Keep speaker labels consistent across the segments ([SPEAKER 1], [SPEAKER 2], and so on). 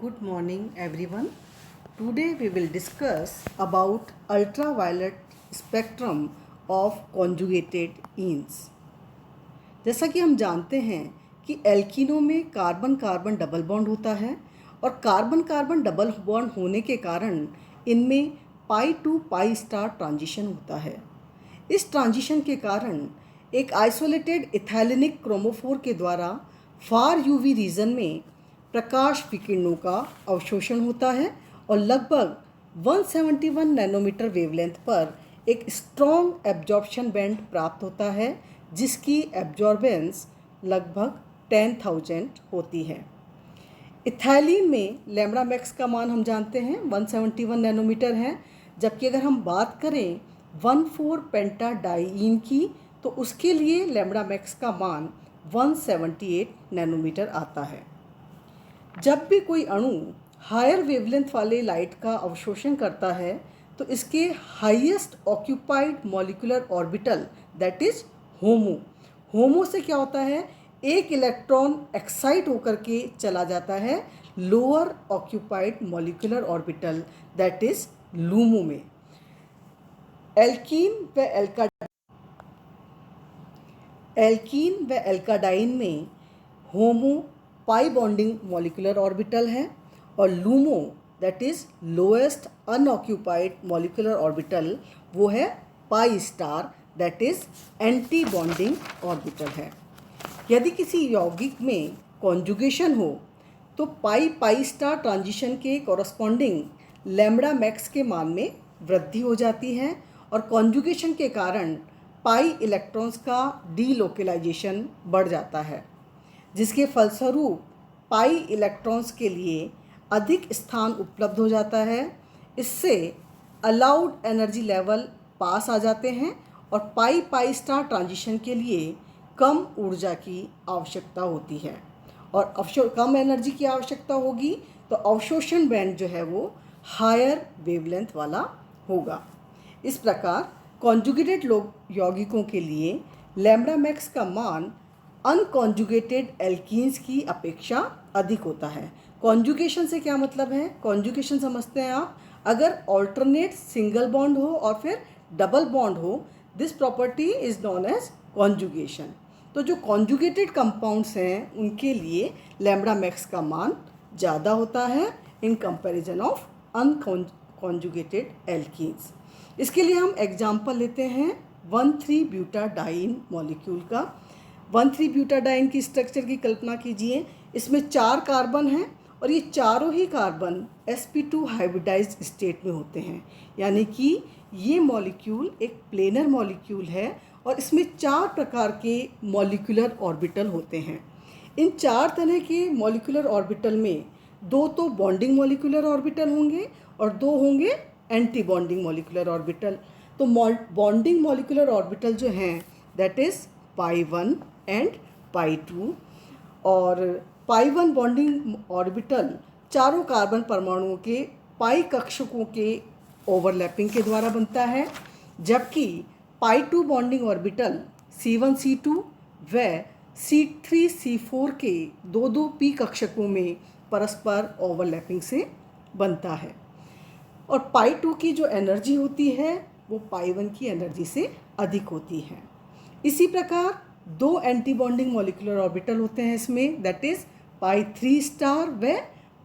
[SPEAKER 1] Good morning everyone. Today we will discuss about ultraviolet spectrum of conjugated enes. जैसा कि हम जानते हैं कि एल्कीनों में कार्बन कार्बन डबल बॉन्ड होता है और कार्बन कार्बन डबल बॉन्ड होने के कारण इनमें पाई टू पाई स्टार ट्रांजिशन होता है। इस ट्रांजिशन के कारण एक आइसोलेटेड इथैलिनिक क्रोमोफोर के द्वारा फार यूवी रीजन में प्रकाश विकिरणों का अवशोषण होता है और लगभग 171 नैनोमीटर वेवलेंथ पर एक स्ट्रॉन्ग एब्जॉर्प्शन बैंड प्राप्त होता है जिसकी एब्जॉर्बेंस लगभग 10,000 होती है। इथाइलिन में लैम्ब्डा मैक्स का मान हम जानते हैं 171 नैनोमीटर है, जबकि अगर हम बात करें 1,4 पेंटाडाइईन की तो उसके लिए लैम्ब्डा मैक्स का मान 178 नैनोमीटर आता है। जब भी कोई अणु हायर वेवलेंथ वाले लाइट का अवशोषण करता है तो इसके highest occupied molecular orbital that is HOMO से क्या होता है, एक इलेक्ट्रॉन एक्साइट होकर के चला जाता है lower occupied molecular orbital that is LUMO में। एल्कीन व एल्काडाइन में होमो पाई बॉन्डिंग मॉलिक्यूलर ऑर्बिटल है और LUMO that is lowest unoccupied molecular orbital वो है pi star that is anti bonding orbital है। यदि किसी यौगिक में कॉन्जुगेशन हो तो पाई पाई स्टार ट्रांजिशन के कॉरस्पॉन्डिंग लैम्ब्डा मैक्स के मान में वृद्धि हो जाती है और कॉन्जुगेशन के कारण पाई इलेक्ट्रॉन्स का डीलोकेलाइजेशन बढ़ जाता है, जिसके फलस्वरूप पाई इलेक्ट्रॉन्स के लिए अधिक स्थान उपलब्ध हो जाता है। इससे अलाउड एनर्जी लेवल पास आ जाते हैं और पाई पाई स्टार ट्रांजिशन के लिए कम ऊर्जा की आवश्यकता होती है और कम एनर्जी की आवश्यकता होगी तो अवशोषण बैंड जो है वो हायर वेवलेंथ वाला होगा। इस प्रकार कॉन्जुगेटेड यौगिकों के लिए लैम्ब्डा मैक्स का मान अनकॉन्जुगेटेड एल्कीन्स की अपेक्षा अधिक होता है। कॉन्जुगेशन से क्या मतलब है, कॉन्जुगेशन समझते हैं आप, अगर ऑल्टरनेट सिंगल बॉन्ड हो और फिर डबल बॉन्ड हो, this property is known as conjugation. तो जो कॉन्जुगेटेड कंपाउंड्स हैं उनके लिए लैम्ब्डा मैक्स का मान ज़्यादा होता है in comparison of unconjugated alkenes. इसके लिए हम एग्जाम्पल लेते हैं 1,3-ब्यूटाडाइन मॉलिक्यूल का। 1,3-ब्यूटाडाइन की स्ट्रक्चर की कल्पना कीजिए। इसमें 4 कार्बन हैं और ये चारों ही कार्बन sp2 हाइब्रिडाइज्ड स्टेट में होते हैं, यानी कि ये मॉलिक्यूल एक प्लेनर मॉलिक्यूल है और इसमें 4 प्रकार के मॉलिक्यूलर ऑर्बिटल होते हैं। इन 4 तरह के मॉलिक्यूलर ऑर्बिटल में 2 तो बॉन्डिंग मॉलिक्यूलर ऑर्बिटल होंगे और 2 होंगे एंटी बॉन्डिंग मॉलिक्यूलर ऑर्बिटल। तो बॉन्डिंग मॉलिक्यूलर ऑर्बिटल जो हैं that is pi 1 and pi 2 और पाई 1 बॉन्डिंग ऑर्बिटल चारों कार्बन परमाणुओं के पाई कक्षकों के ओवरलैपिंग के द्वारा बनता है, जबकि पाई 2 बॉन्डिंग ऑर्बिटल C1 C2 व C3 C4 के 2 पी कक्षकों में परस्पर ओवरलैपिंग से बनता है और पाई 2 की जो एनर्जी होती है वो पाई 1 की एनर्जी से अधिक होती है। इसी प्रकार 2 एंटी बॉन्डिंग मॉलिक्यूलर ऑर्बिटल होते हैं इसमें दैट इज़ पाई 3 स्टार व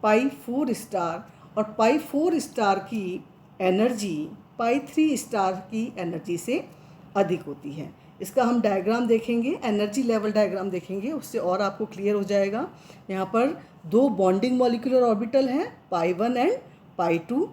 [SPEAKER 1] पाई 4 स्टार और पाई 4 स्टार की एनर्जी पाई 3 स्टार की एनर्जी से अधिक होती है। इसका हम डायग्राम देखेंगे, एनर्जी लेवल डायग्राम देखेंगे, उससे और आपको क्लियर हो जाएगा। यहाँ पर 2 बॉन्डिंग मॉलिक्यूलर ऑर्बिटल हैं पाई 1 एंड पाई 2,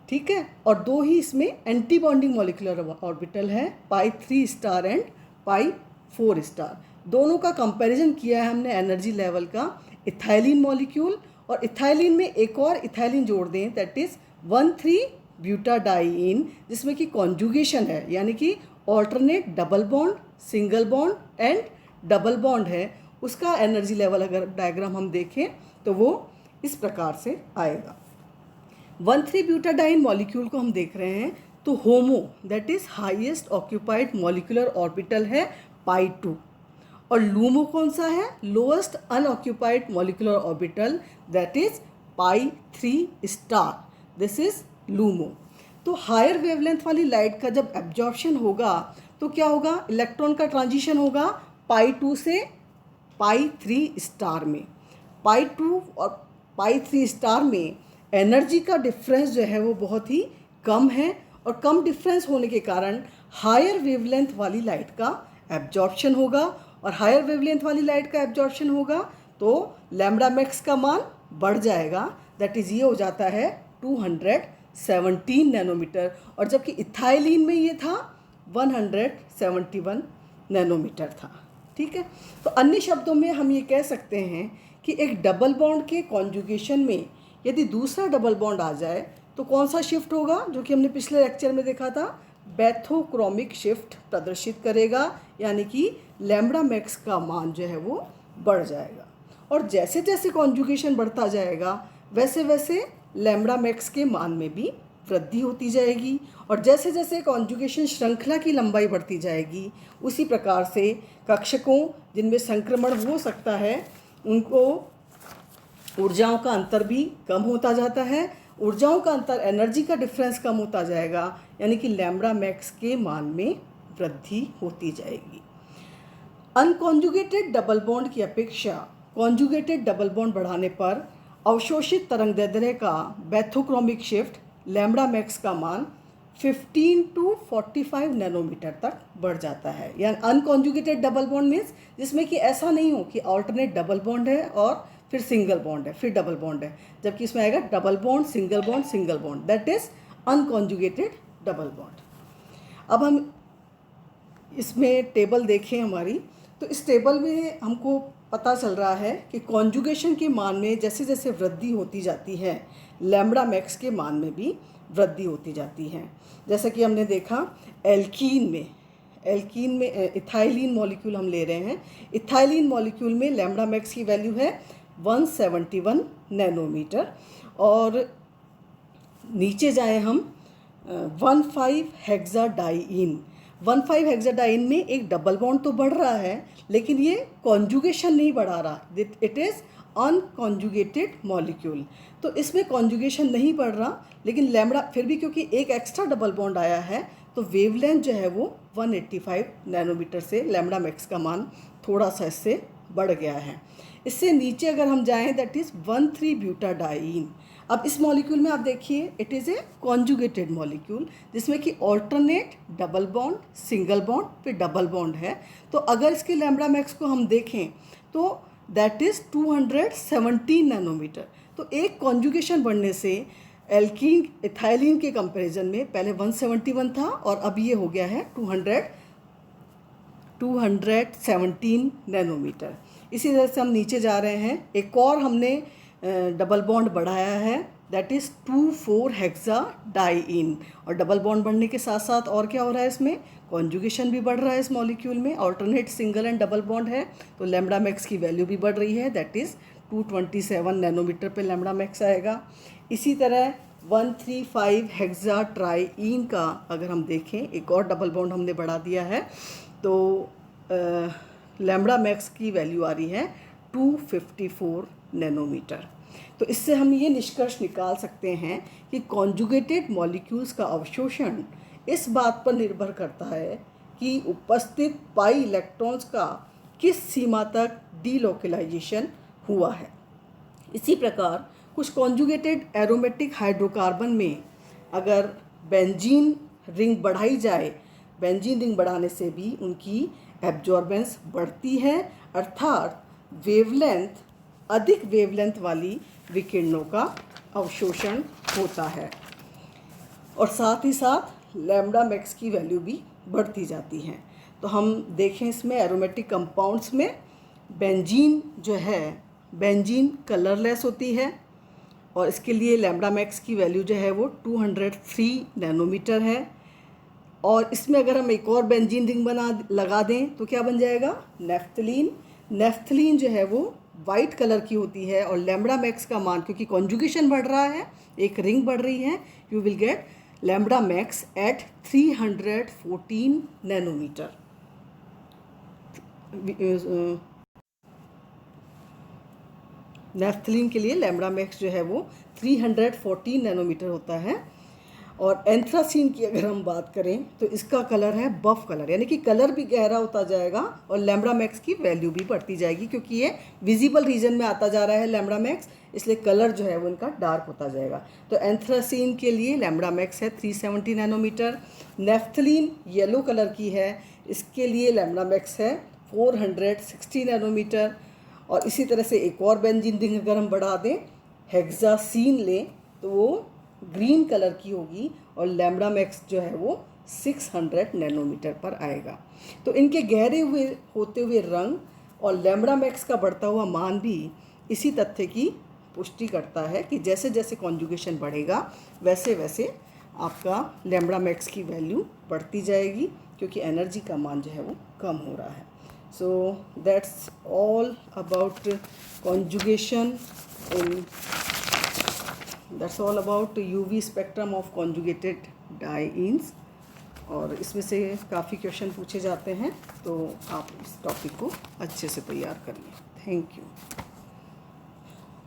[SPEAKER 1] ठीक है, और 2 ही इसमें एंटी बॉन्डिंग मॉलिक्यूलर ऑर्बिटल है पाई 3 स्टार एंड पाई 4 स्टार। दोनों का कंपैरिजन किया है हमने एनर्जी लेवल का। इथाइलिन मॉलिक्यूल और इथाइलिन में एक और इथाइलिन जोड़ दें दैट इज़ 1,3-ब्यूटाडाइईन, जिसमें कि कॉन्जुगेशन है, यानी कि alternate double bond single bond and double bond है। उसका एनर्जी लेवल अगर डायग्राम हम देखें तो वो इस प्रकार से आएगा। 1,3-ब्यूटाडाइन मॉलिक्यूल को हम देख रहे हैं तो HOMO that is highest occupied molecular orbital है पाई 2 और लूमो कौन सा है, lowest unoccupied molecular orbital that is π3 star, this is LUMO. तो हायर वेवलेंथ वाली लाइट का जब एब्जॉर्प्शन होगा तो क्या होगा, इलेक्ट्रॉन का ट्रांजिशन होगा π2 से π3 स्टार में। π2 और π3 स्टार में एनर्जी का डिफरेंस जो है वो बहुत ही कम है, और कम डिफरेंस होने के कारण हायर वेवलेंथ वाली लाइट का एब्जॉर्प्शन होगा, और हायर वेवलेंथ वाली लाइट का एब्जॉर्प्शन होगा तो लैम्ब्डा मैक्स का मान बढ़ जाएगा, दैट इज़ ये हो जाता है 217 नैनोमीटर, और जबकि इथाइलिन में ये था 171 नैनोमीटर था। ठीक है, तो अन्य शब्दों में हम ये कह सकते हैं कि एक डबल बॉन्ड के कॉन्जुगेशन में यदि दूसरा डबल बॉन्ड आ जाए तो कौन सा शिफ्ट होगा, जो कि हमने पिछले लेक्चर में देखा था, बैथोक्रोमिक शिफ्ट प्रदर्शित करेगा, यानी कि लैम्ब्डा मैक्स का मान जो है वो बढ़ जाएगा। और जैसे जैसे कॉन्जुगेशन बढ़ता जाएगा वैसे वैसे लैम्ब्डा मैक्स के मान में भी वृद्धि होती जाएगी, और जैसे जैसे कॉन्जुगेशन श्रृंखला की लंबाई बढ़ती जाएगी उसी प्रकार से कक्षकों जिनमें संक्रमण हो सकता है उनको ऊर्जाओं का अंतर भी कम होता जाता है, ऊर्जाओं का अंतर, एनर्जी का डिफरेंस कम होता जाएगा, यानी कि लैम्ब्डा मैक्स के मान में वृद्धि होती जाएगी। अनकॉन्जुगेटेड डबल बॉन्ड की अपेक्षा कॉन्जुगेटेड डबल बॉन्ड बढ़ाने पर अवशोषित तरंगदैर्ध्य का बैथोक्रोमिक शिफ्ट लैम्ब्डा मैक्स का मान 15 to 45 नैनोमीटर तक बढ़ जाता है। यानी अनकॉन्जुगेटेड डबल बॉन्ड मीन्स जिसमें कि ऐसा नहीं हो कि ऑल्टरनेट डबल बॉन्ड है और फिर सिंगल बॉन्ड है फिर डबल बॉन्ड है, जबकि इसमें आएगा double bond single bond, that is unconjugated double bond. अब हम इसमें टेबल देखें हमारी, तो इस टेबल में हमको पता चल रहा है कि कॉन्जुगेशन के मान में जैसे जैसे वृद्धि होती जाती है लैम्ब्डा मैक्स के मान में भी वृद्धि होती जाती है। जैसा कि हमने देखा एल्कीन में इथाइलिन मॉलिक्यूल हम ले रहे हैं, इथाइलिन मॉलिक्यूल में लैम्ब्डा मैक्स की वैल्यू है 171 नैनोमीटर, और नीचे जाएं हम 15 हेक्साडाइइन में एक डबल बॉन्ड तो बढ़ रहा है लेकिन ये कॉन्जुगेशन नहीं बढ़ा रहा, इट इज़ अनकॉन्जुगेटेड मॉलिक्यूल, तो इसमें कॉन्जुगेशन नहीं बढ़ रहा, लेकिन लैम्ब्डा फिर भी क्योंकि एक एक्स्ट्रा डबल बॉन्ड आया है तो वेवलेंथ जो है वो 185 नैनोमीटर से लैम्ब्डा मैक्स का मान थोड़ा सा इससे बढ़ गया है। इससे नीचे अगर हम जाएं दैट इज़ 13 ब्यूटाडाइन। अब इस मॉलिक्यूल में आप देखिए it is a conjugated molecule जिसमें कि alternate double bond single bond फिर डबल बॉन्ड है, तो अगर इसके लैम्ब्डा मैक्स को हम देखें तो दैट इज़ 217 नैनोमीटर। तो एक कॉन्जुगेशन बढ़ने से एल्कीन इथाइलिन के कंपैरिजन में पहले 171 था और अब ये हो गया है 217 नैनोमीटर। इसी तरह से हम नीचे जा रहे हैं, एक और हमने डबल बॉन्ड बढ़ाया है दैट इज़ 24 हेक्साडाइइन, और डबल बॉन्ड बढ़ने के साथ साथ और क्या हो रहा है इसमें कॉन्जुगेशन भी बढ़ रहा है इस मॉलिक्यूल में, alternate single and double bond है, तो लैम्ब्डा मैक्स की वैल्यू भी बढ़ रही है दैट इज़ 227 नैनोमीटर पे लैम्ब्डा मैक्स आएगा। इसी तरह 135 हेक्साट्राइइन का अगर हम देखें एक और डबल बॉन्ड हमने बढ़ा दिया है तो लैम्ब्डा मैक्स की वैल्यू आ रही है 254 नैनोमीटर। तो इससे हम ये निष्कर्ष निकाल सकते हैं कि कॉन्जुगेटेड मॉलिक्यूल्स का अवशोषण इस बात पर निर्भर करता है कि उपस्थित पाई इलेक्ट्रॉन्स का किस सीमा तक डीलोकलाइजेशन हुआ है। इसी प्रकार कुछ कॉन्जुगेटेड एरोमेटिक हाइड्रोकार्बन में अगर बेंजीन रिंग बढ़ाई जाए, बेंजीन रिंग बढ़ाने से भी उनकी एब्जॉर्बेंस बढ़ती है, अर्थात अधिक वेवलेंथ वाली विकिरणों का अवशोषण होता है, और साथ ही साथ लैम्ब्डा मैक्स की वैल्यू भी बढ़ती जाती है। तो हम देखें इसमें एरोमेटिक कंपाउंड्स में बेंजीन जो है, बेंजीन कलरलेस होती है और इसके लिए लैम्ब्डा मैक्स की वैल्यू जो है वो 203 नैनोमीटर है, और इसमें अगर हम एक और बेंजीन रिंग लगा दें तो क्या बन जाएगा नेफ्थलीन जो है वो वाइट कलर की होती है, और लैम्ब्डा मैक्स का मान क्योंकि कॉन्जुगेशन बढ़ रहा है, एक रिंग बढ़ रही है, you will get lambda max at 314 nanometer. Naphthalene के लिए लैम्ब्डा मैक्स जो है वो 314 नैनोमीटर होता है। और एंथ्रासीन की अगर हम बात करें तो इसका कलर है बफ कलर, यानी कि कलर भी गहरा होता जाएगा और लैम्ब्डा मैक्स की वैल्यू भी बढ़ती जाएगी, क्योंकि ये विजिबल रीजन में आता जा रहा है लैम्ब्डा मैक्स, इसलिए कलर जो है वो इनका डार्क होता जाएगा। तो एंथ्रासीन के लिए लैम्ब्डा मैक्स है 370 नैनोमीटर। नेफ्थलीन येलो कलर की है, इसके लिए लैम्ब्डा मैक्स है 460 नैनोमीटर। और इसी तरह से एक और बेंजीन रिंग अगर हम बढ़ा दें, हेक्सासीन लें, तो वो ग्रीन कलर की होगी और लैम्ब्डा मैक्स जो है वो 600 नैनोमीटर पर आएगा। तो इनके गहरे हुए होते हुए रंग और लैम्ब्डा मैक्स का बढ़ता हुआ मान भी इसी तथ्य की पुष्टि करता है कि जैसे जैसे कॉन्जुगेशन बढ़ेगा वैसे वैसे आपका लैम्ब्डा मैक्स की वैल्यू बढ़ती जाएगी, क्योंकि एनर्जी का मान जो है वो कम हो रहा है। So that's all about conjugation in That's all about UV spectrum of conjugated dienes। और इसमें से काफ़ी क्वेश्चन पूछे जाते हैं, तो आप इस टॉपिक को अच्छे से तैयार करिए। Thank you.